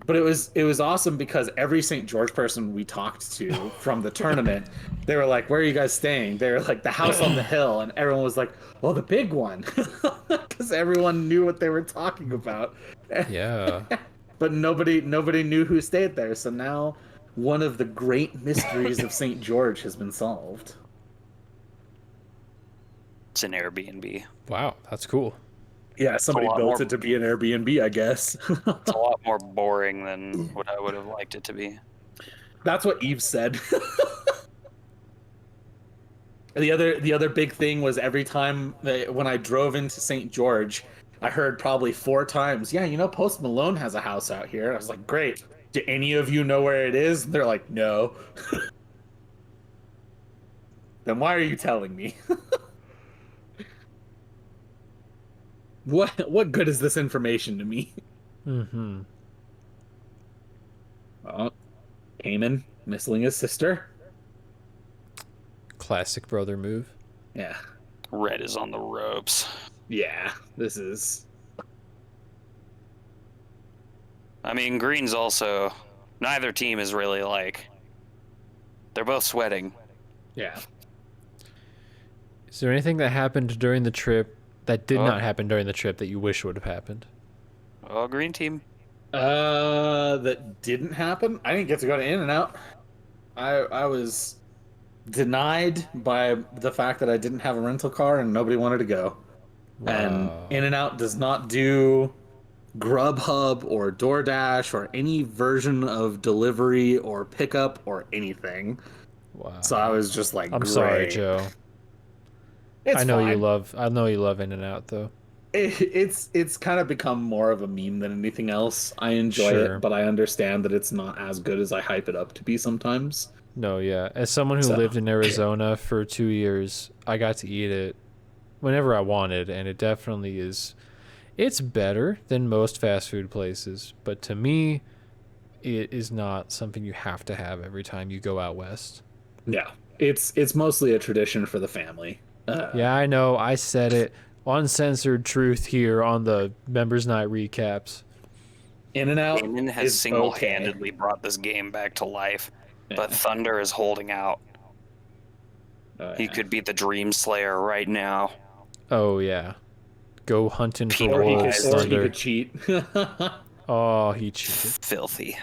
But it was awesome because every St. George person we talked to from the tournament, they were like, "Where are you guys staying?" They were like, "The house on the hill," and everyone was like, "Oh, the big one," because everyone knew what they were talking about. Yeah. But nobody knew who stayed there. So now one of the great mysteries of St. George has been solved. It's an Airbnb. Wow, that's cool. Yeah, somebody lot built more- it to be an Airbnb, I guess. It's a lot more boring than what I would have liked it to be. That's what Eve said. The other big thing was every time when I drove into St. George, I heard probably 4 times, "Yeah, Post Malone has a house out here." I was like, "Great. Do any of you know where it is?" And they're like, "No." Then why are you telling me? What good is this information to me? Mm-hmm. Oh, Cayman missing his sister. Classic brother move. Yeah. Red is on the ropes. Yeah. This is I mean, green's also. Neither team is really like. They're both sweating. yeah. Is there anything that happened during the trip that did Oh. not happen during the trip that you wish would have happened? Oh, green team. That didn't happen. I didn't get to go to In-N-Out. I was denied by the fact that I didn't have a rental car and nobody wanted to go. And Wow. In-N-Out does not do Grubhub or DoorDash or any version of delivery or pickup or anything. Wow. So I was just like, I'm sorry, great. Joe. It's I know fine. I know you love In-N-Out though. It's kind of become more of a meme than anything else. I enjoy Sure. it, but I understand that it's not as good as I hype it up to be sometimes. No, yeah. As someone who So. lived in Arizona for 2 years, I got to eat it whenever I wanted, and it definitely is. It's better than most fast food places, but to me, it is not something you have to have every time you go out west. Yeah, it's mostly a tradition for the family. Yeah, I know. I said it. Uncensored truth here on the members night recaps. In-N-Out Damon has is single-handedly brought this game back to life, but Thunder is holding out. okay. He could be the Dream Slayer right now. Oh yeah, go hunting for Or he wolves, could, or he Thunder. could cheat. Oh, he cheated. Filthy.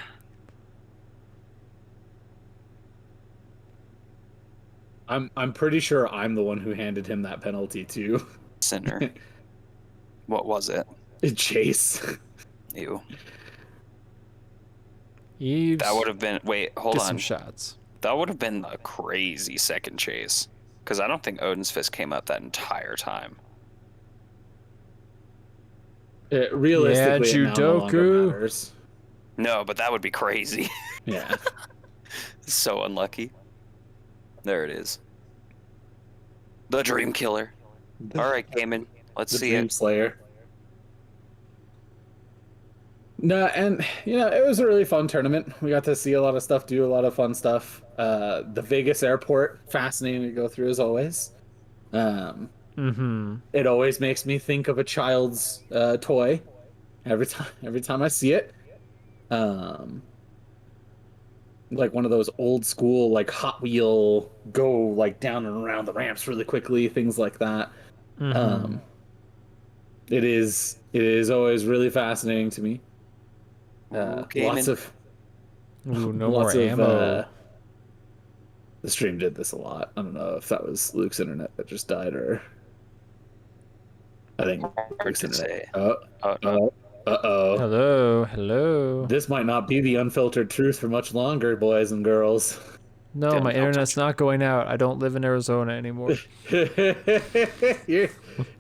I'm pretty sure I'm the one who handed him that penalty too. Sinner. What was it? Chase. Ew. Eves, That would have been. Wait, hold get on. some shots. That would have been a crazy second chase. Because I don't think Odin's Fist came up that entire time. Realistically, Yeah, it now no longer Judoku. matters. No, but that would be crazy. Yeah. So unlucky. There it is. The Dream Killer. All right, Cayman. Let's The see Dream it. Slayer. No, and it was a really fun tournament. We got to see a lot of stuff, do a lot of fun stuff. The Vegas airport, fascinating to go through as always. Mm-hmm. It always makes me think of a child's toy every time I see it. Like one of those old school like Hot Wheel go like down and around the ramps really quickly, things like that. Mm-hmm. It is always really fascinating to me. Lots of Ooh, no lots more of ammo. the stream did this a lot. I don't know if that was Luke's internet that just died or I think Hard Luke's to internet. say. Uh-oh. Hello. This might not be the unfiltered truth for much longer, boys and girls. No, Damn, my don't internet's not going out. I don't live in Arizona anymore.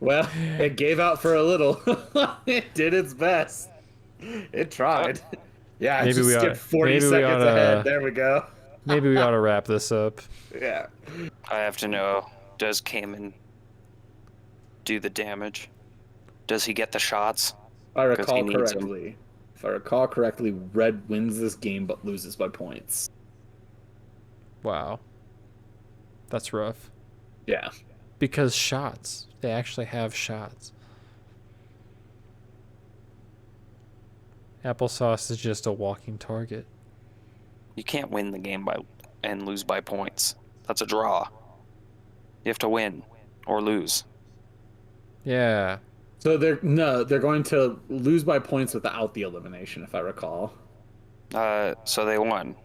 Well, it gave out for a little. It did its best. It tried. Yeah, Maybe just we skipped ought- 40 maybe we seconds oughta- ahead. There we go. Maybe we ought to wrap this up. Yeah. I have to know, does Cayman do the damage? Does he get the shots? If I 'Cause he recall needs 'em. correctly, Red wins this game but loses by points. Wow. That's rough. Yeah. Because shots. They actually have shots. Applesauce is just a walking target. You can't win the game and lose by points. That's a draw. You have to win or lose. Yeah. So they're going to lose by points without the elimination, if I recall. So they won.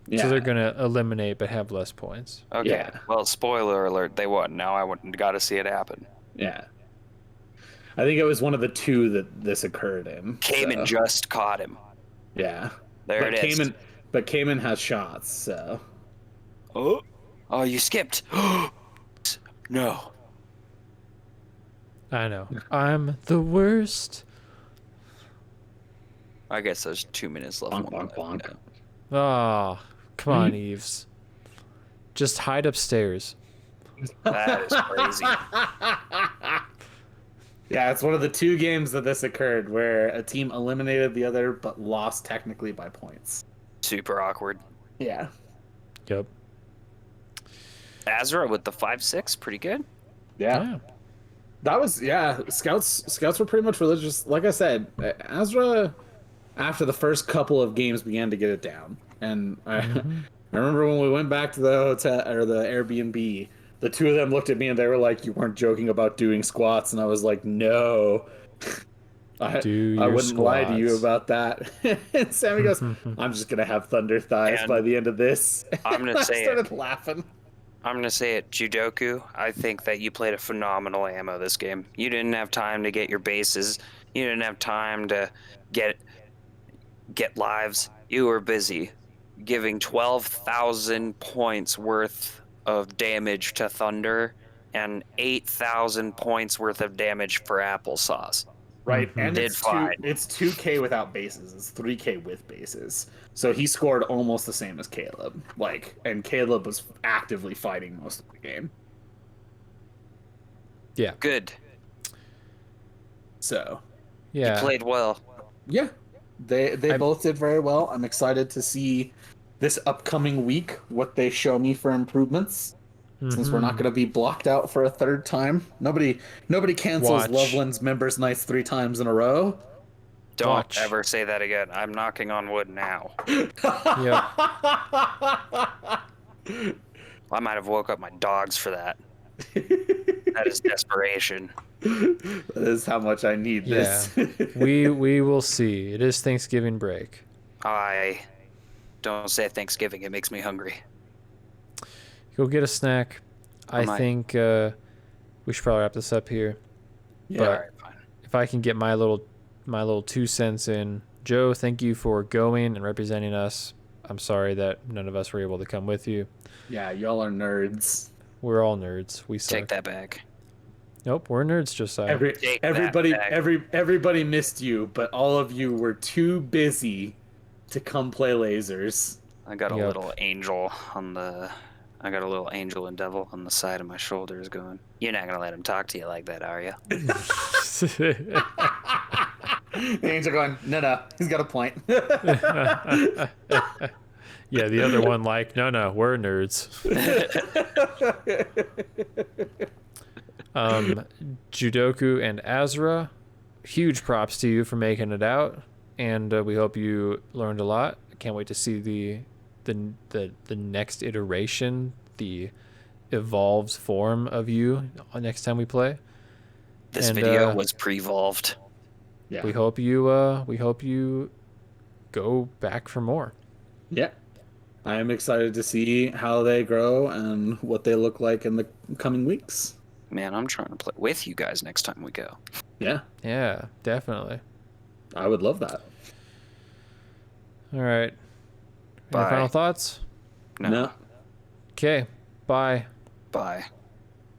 Yeah. So they're going to eliminate but have less points. Okay. Yeah. Well, spoiler alert, they won. Now I got to see it happen. Yeah. I think it was one of the two that this occurred in. Cayman just caught him. Yeah. There it is. But Cayman has shots, so. Oh, you skipped. No. I know. I'm the worst. I guess there's 2 minutes left. Bonk, bonk, bonk. Oh, come on, Eves. Just hide upstairs. That is crazy. Yeah, it's one of the two games that this occurred where a team eliminated the other but lost technically by points. Super awkward. Yeah. Yep. Azra with the 5-6, pretty good. Yeah. That was Scouts were pretty much religious. Like I said, Azra after the first couple of games began to get it down. And I remember when we went back to the hotel or the Airbnb, the two of them looked at me and they were like, "You weren't joking about doing squats," and I was like, "No." I wouldn't lie to you about that. And Sammy goes, "I'm just gonna have thunder thighs And by the end of this." I'm gonna say I started laughing. I'm going to say it, Judoku, I think that you played a phenomenal ammo this game. You didn't have time to get your bases. You didn't have time to get lives. You were busy giving 12,000 points worth of damage to Thunder and 8,000 points worth of damage for Applesauce. Right, and Did fine. It's 2K without bases. It's 3K with bases. So he scored almost the same as Caleb. And Caleb was actively fighting most of the game. Yeah. Good. So, Yeah. You played well. yeah, they both did very well. I'm excited to see this upcoming week what they show me for improvements. Since we're not going to be blocked out for a third time. Nobody cancels Watch. Loveland's members nights 3 times in a row. Don't Watch. ever say that again. I'm knocking on wood now. Yep. I might have woke up my dogs for that. That is desperation. That is how much I need Yeah. this. we will see. It is Thanksgiving break. I don't say Thanksgiving. It makes me hungry. Go get a snack. I Might. think we should probably wrap this up here. Yeah. But Alright, fine. if I can get my little 2 cents in, Joe, thank you for going and representing us. I'm sorry that none of us were able to come with you. Yeah, y'all are nerds. We're all nerds. We suck. Take that back. Nope, we're nerds, Josiah. Everybody missed you, but all of you were too busy to come play lasers. I got a Yep. little angel and devil on the side of my shoulders going, "You're not going to let him talk to you like that, are you?" The angel going, no, he's got a point. Yeah, the other one no, we're nerds. Judoku and Azra, huge props to you for making it out, and we hope you learned a lot. Can't wait to see the next iteration, the evolved form of you next time we play. This And, video was pre-volved. Yeah. We hope you go back for more. Yeah. I am excited to see how they grow and what they look like in the coming weeks. Man, I'm trying to play with you guys next time we go. Yeah, Yeah, definitely. I would love that. All right. Bye. Any final thoughts? No. Okay. Bye. Bye.